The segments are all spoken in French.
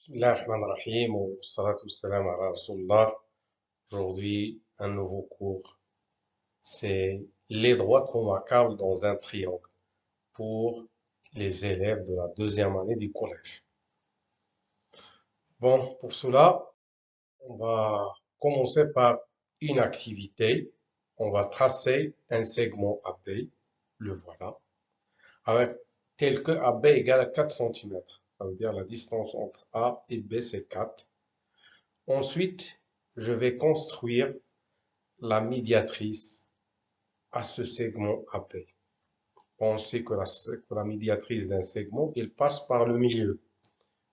Bismillahirrahmanirrahim, wa salatu wassalam ala Rasulullah. Aujourd'hui, un nouveau cours. C'est les droites remarquables dans un triangle pour les élèves de la deuxième année du collège. Bon, pour cela, on va commencer par une activité. On va tracer un segment AB, le voilà, avec tel que AB égale à 4 cm. Ça veut dire la distance entre A et B, c'est 4. Ensuite, je vais construire la médiatrice à ce segment AP. On sait que la médiatrice d'un segment, il passe par le milieu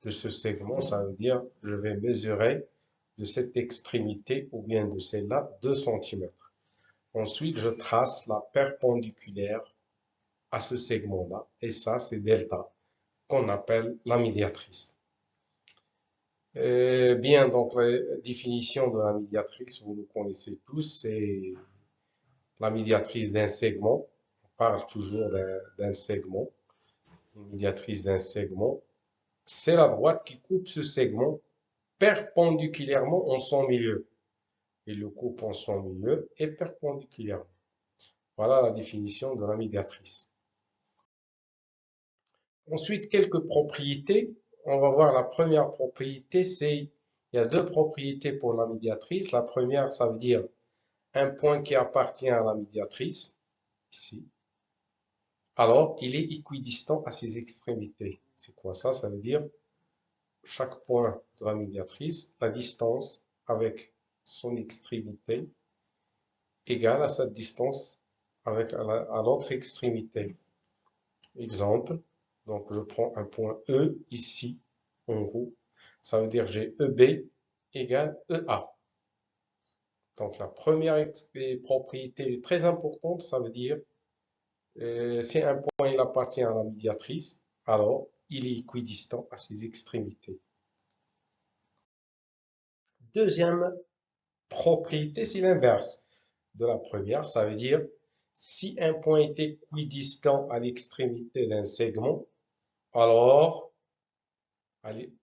de ce segment. Ça veut dire, je vais mesurer de cette extrémité ou bien de celle-là 2 cm. Ensuite, je trace la perpendiculaire à ce segment-là. Et ça, c'est delta, qu'on appelle la médiatrice. Bien, donc la définition de la médiatrice, vous le connaissez tous, c'est la médiatrice d'un segment. On parle toujours d'un segment, une médiatrice d'un segment. C'est la droite qui coupe ce segment perpendiculairement en son milieu. Et le coupe en son milieu et perpendiculairement. Voilà la définition de la médiatrice. Ensuite, quelques propriétés. On va voir la première propriété, il y a deux propriétés pour la médiatrice. La première, ça veut dire un point qui appartient à la médiatrice, ici. Alors, il est équidistant à ses extrémités. C'est quoi ça? Ça veut dire chaque point de la médiatrice, la distance avec son extrémité égale à sa distance avec à l'autre extrémité. Exemple, donc je prends un point E ici, en haut. Ça veut dire j'ai EB égale EA. Donc la première propriété très importante, ça veut dire si un point il appartient à la médiatrice, alors il est équidistant à ses extrémités. Deuxième propriété, c'est l'inverse de la première. Ça veut dire si un point est équidistant à l'extrémité d'un segment, alors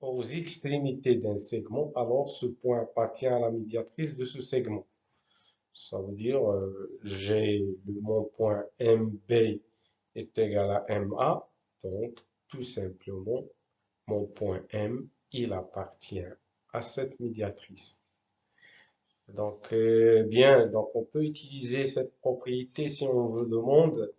aux extrémités d'un segment, alors ce point appartient à la médiatrice de ce segment. Ça veut dire j'ai mon point MB est égal à MA, donc tout simplement mon point M, il appartient à cette médiatrice. Donc bien, donc on peut utiliser cette propriété si on vous demande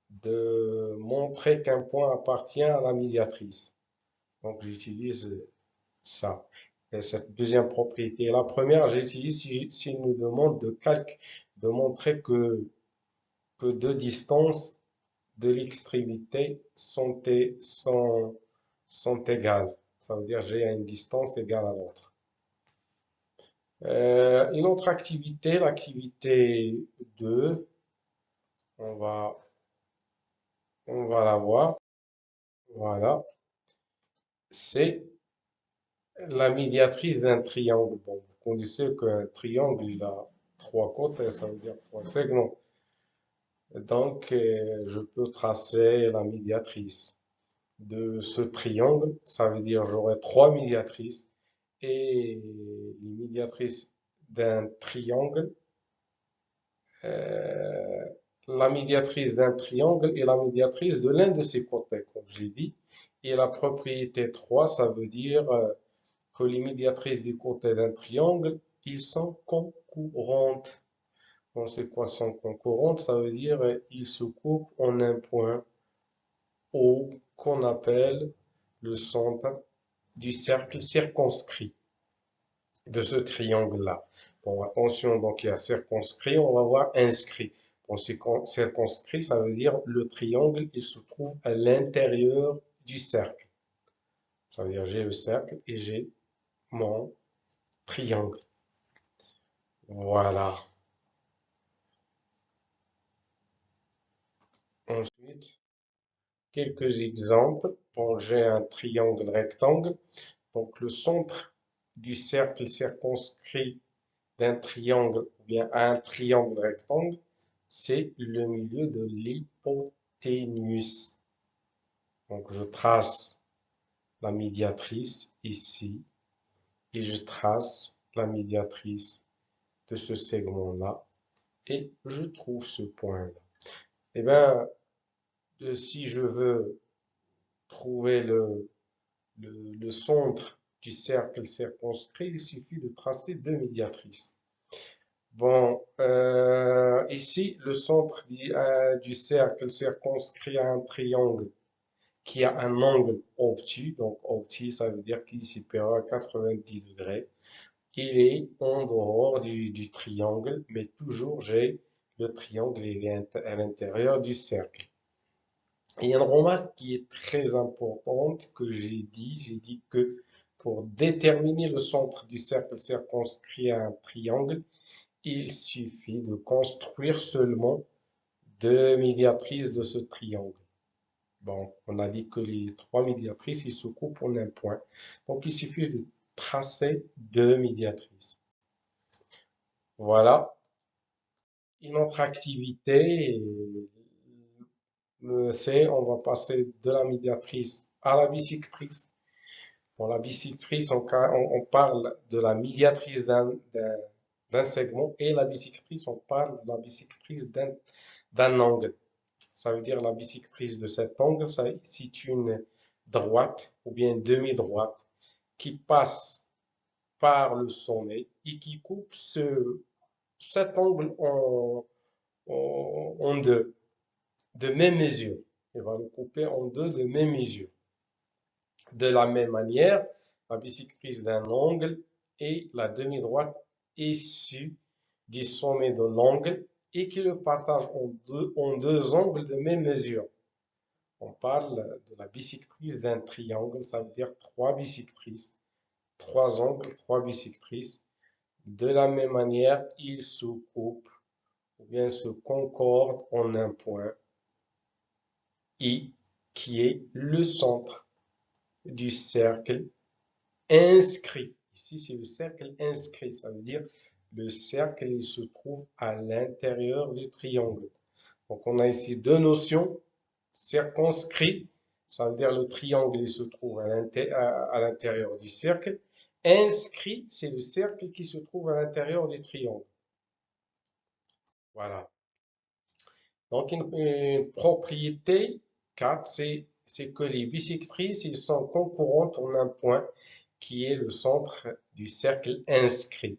de montrer qu'un point appartient à la médiatrice. Donc j'utilise ça. Et cette deuxième propriété. La première, j'utilise s'il nous demande de montrer que deux distances de l'extrémité sont égales. Ça veut dire j'ai une distance égale à l'autre. Une autre activité, l'activité 2, on va, on va la voir. Voilà. C'est la médiatrice d'un triangle. Bon, vous connaissez qu'un triangle, il a trois côtés, ça veut dire trois segments. Donc, je peux tracer la médiatrice de ce triangle. Ça veut dire j'aurai trois médiatrices. Et les médiatrices d'un triangle, euh, la médiatrice d'un triangle est la médiatrice de l'un de ses côtés, comme j'ai dit. Et la propriété 3, ça veut dire que les médiatrices du côté d'un triangle, ils sont concurrentes. Bon, c'est quoi sont concurrentes? Ça veut dire ils se coupent en un point O qu'on appelle le centre du cercle circonscrit de ce triangle-là. Bon, attention, donc il y a circonscrit, on va voir inscrit. Bon, circonscrit, ça veut dire le triangle, il se trouve à l'intérieur du cercle. Ça veut dire j'ai le cercle et j'ai mon triangle. Voilà. Ensuite, quelques exemples. Bon, j'ai un triangle rectangle. Donc, le centre du cercle circonscrit d'un triangle ou bien un triangle rectangle, c'est le milieu de l'hypoténuse. Donc, je trace la médiatrice ici et je trace la médiatrice de ce segment-là et je trouve ce point-là. Eh bien, si je veux trouver le centre du cercle circonscrit, il suffit de tracer deux médiatrices. Bon, ici, le centre du cercle circonscrit à un triangle qui a un angle obtus. Donc, obtus, ça veut dire qu'il est supérieur à 90 degrés. Il est en dehors du triangle, mais toujours j'ai le triangle il est à l'intérieur du cercle. Il y a une remarque qui est très importante que j'ai dit que pour déterminer le centre du cercle circonscrit à un triangle, il suffit de construire seulement deux médiatrices de ce triangle. Bon, on a dit que les trois médiatrices, ils se coupent en un point. Donc, il suffit de tracer deux médiatrices. Voilà. Une autre activité, c'est, on va passer de la médiatrice à la bissectrice. Bon, la bissectrice, on parle de la médiatrice d'un segment et la bissectrice, on parle de la bissectrice d'un angle. Ça veut dire la bissectrice de cet angle, c'est une droite ou bien demi-droite qui passe par le sommet et qui coupe cet angle en deux, de même mesure. Il va le couper en deux de même mesure. De la même manière, la bissectrice d'un angle est la demi-droite issue du sommet de l'angle et qui le partage en deux angles de même mesure. On parle de la bissectrice d'un triangle, ça veut dire trois bissectrices, trois angles, trois bissectrices. De la même manière, ils se coupent ou bien se concordent en un point I qui est le centre du cercle inscrit. Ici, c'est le cercle inscrit, ça veut dire le cercle il se trouve à l'intérieur du triangle. Donc, on a ici deux notions. Circonscrit, ça veut dire le triangle il se trouve à l'intérieur du cercle. Inscrit, c'est le cercle qui se trouve à l'intérieur du triangle. Voilà. Donc, une propriété 4, c'est que les bissectrices, ils sont concurrentes en un point qui est le centre du cercle inscrit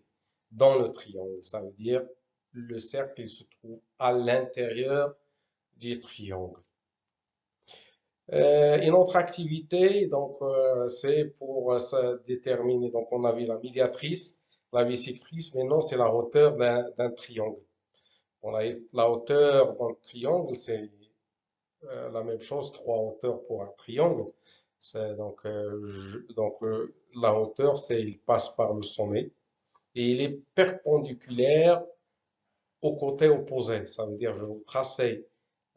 dans le triangle. Ça veut dire le cercle il se trouve à l'intérieur du triangle. Une autre activité, donc, c'est pour se déterminer. Donc, on a vu la médiatrice, la bissectrice. Maintenant, c'est la hauteur d'un triangle. Bon, la hauteur d'un triangle, c'est la même chose, trois hauteurs pour un triangle. Donc, la hauteur, c'est il passe par le sommet et il est perpendiculaire au côté opposé. Ça veut dire, je vais tracer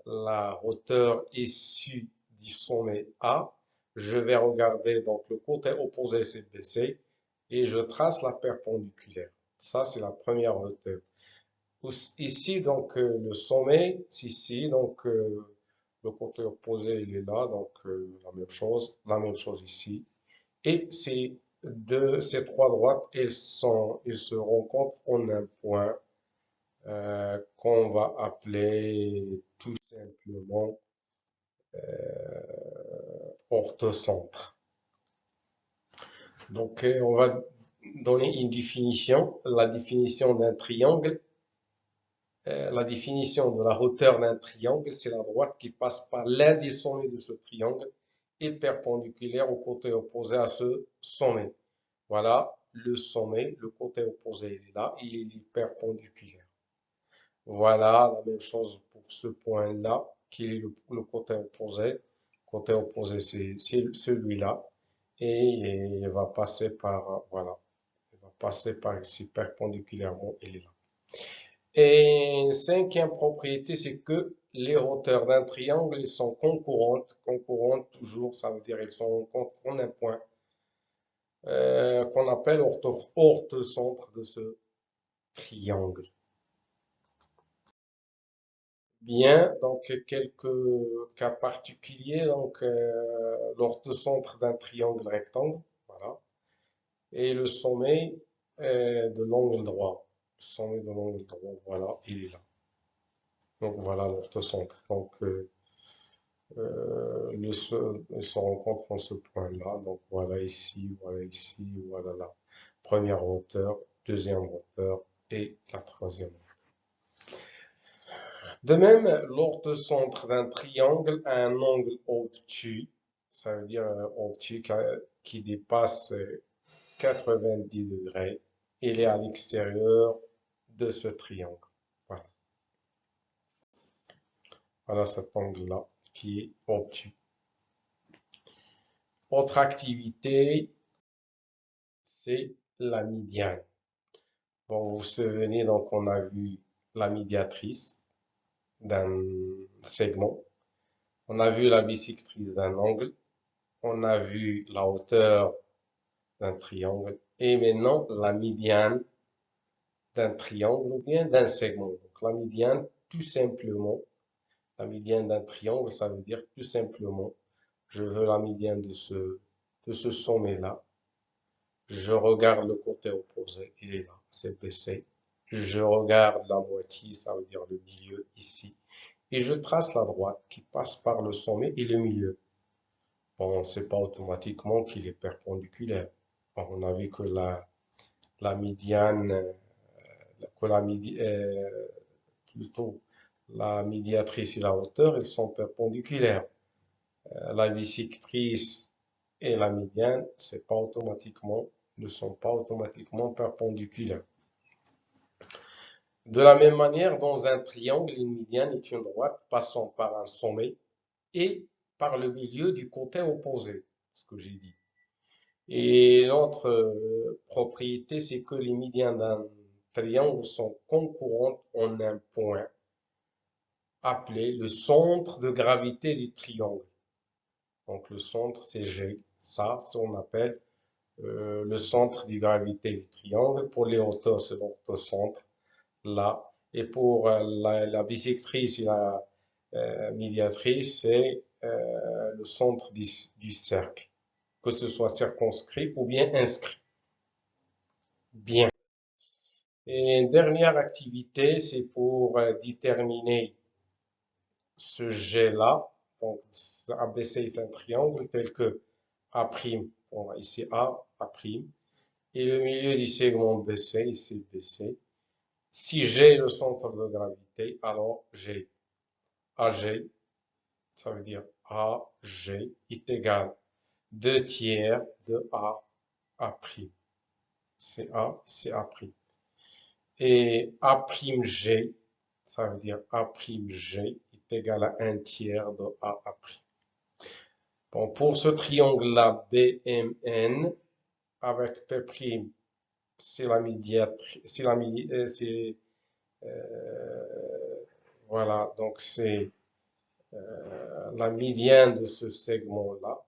la hauteur issue du sommet A. Je vais regarder, donc le côté opposé, c'est BC, et je trace la perpendiculaire. Ça, c'est la première hauteur. Ici, donc, le sommet, c'est ici, donc, le côté opposé, il est là, donc, la même chose ici. Et ces trois droites, ils se rencontrent en un point qu'on va appeler tout simplement orthocentre. Donc, on va donner une définition. La définition d'un triangle, la définition de la hauteur d'un triangle, c'est la droite qui passe par l'un des sommets de ce triangle et perpendiculaire au côté opposé à ce sommet. Voilà le sommet, le côté opposé il est là, et il est perpendiculaire. Voilà la même chose pour ce point-là, qui est le côté opposé. Côté opposé, c'est celui-là. Et il va passer par, voilà, il va passer par ici perpendiculairement, il est là. Et cinquième propriété, c'est que les hauteurs d'un triangle, ils sont concurrentes toujours, ça veut dire ils sont en un point qu'on appelle orthocentre de ce triangle. Bien, donc quelques cas particuliers, donc l'orthocentre d'un triangle rectangle, voilà, et le sommet de l'angle droit. Le sommet de l'angle droit, voilà, il est là. Donc voilà l'orthocentre. Donc ils se rencontrent en ce point-là. Donc voilà ici, voilà là. Première hauteur, deuxième hauteur et la troisième. De même, l'orthocentre d'un triangle a un angle obtus, ça veut dire obtus qui dépasse 90 degrés. Il est à l'extérieur de ce triangle. Voilà, voilà cet angle-là qui est obtus. Autre activité, c'est la médiane. Bon, vous vous souvenez, donc on a vu la médiatrice d'un segment, on a vu la bissectrice d'un angle, on a vu la hauteur d'un triangle et maintenant la médiane d'un triangle ou bien d'un segment. Donc la médiane, tout simplement, la médiane d'un triangle, ça veut dire tout simplement, je veux la médiane de ce sommet-là. Je regarde le côté opposé, il est là, c'est BC. Je regarde la moitié, ça veut dire le milieu ici. Et je trace la droite qui passe par le sommet et le milieu. Bon, c'est pas automatiquement qu'il est perpendiculaire. Bon, on a vu que la médiane, que la midi- plutôt la médiatrice et la hauteur, ils sont perpendiculaires. La bissectrice et la médiane, c'est pas automatiquement, ne sont pas automatiquement perpendiculaires. De la même manière, dans un triangle, une médiane est une droite passant par un sommet et par le milieu du côté opposé, ce que j'ai dit. Et l'autre propriété, c'est que les médianes d'un triangle sont concurrentes en un point appelé le centre de gravité du triangle. Donc le centre, c'est G. Ça, on appelle le centre de gravité du triangle. Pour les hauteurs, c'est l'orthocentre, là. Et pour la bissectrice et la médiatrice, c'est le centre du cercle, que ce soit circonscrit ou bien inscrit. Bien. Et une dernière activité, c'est pour déterminer ce G-là. Donc, ABC est un triangle tel que A', on a ici A', et le milieu du segment BC, ici BC. Si G est le centre de gravité, alors G, AG, ça veut dire AG est égal 2 tiers de A'. C'est A, c'est A'. Et A'G, ça veut dire A'G est égal à 1 tiers de A'. Bon, pour ce triangle-là, BMN, avec P', c'est la médiatrice, voilà, donc c'est la médiane de ce segment-là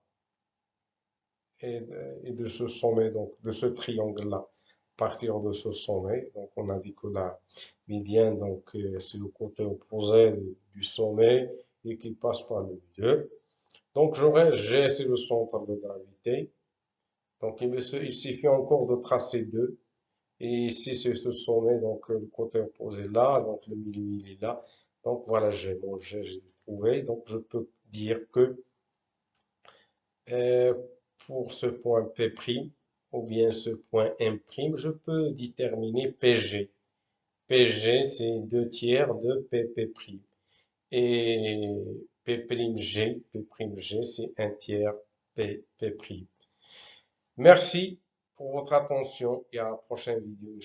et de ce sommet, donc de ce triangle-là, à partir de ce sommet. Donc on a dit que la médiane, donc c'est le côté opposé du sommet et qui passe par le milieu. Donc j'aurai G, c'est le centre de gravité. Donc il suffit encore de tracer 2. Et ici c'est ce sommet, donc le côté opposé là, donc le milieu il est là. Donc voilà, j'ai mon G, j'ai trouvé. Donc je peux dire que euh, pour ce point P', ou bien ce point M', je peux déterminer PG. PG, c'est 2 tiers de PP'. Et P'G, c'est 1 tiers PP'. Merci pour votre attention et à la prochaine vidéo.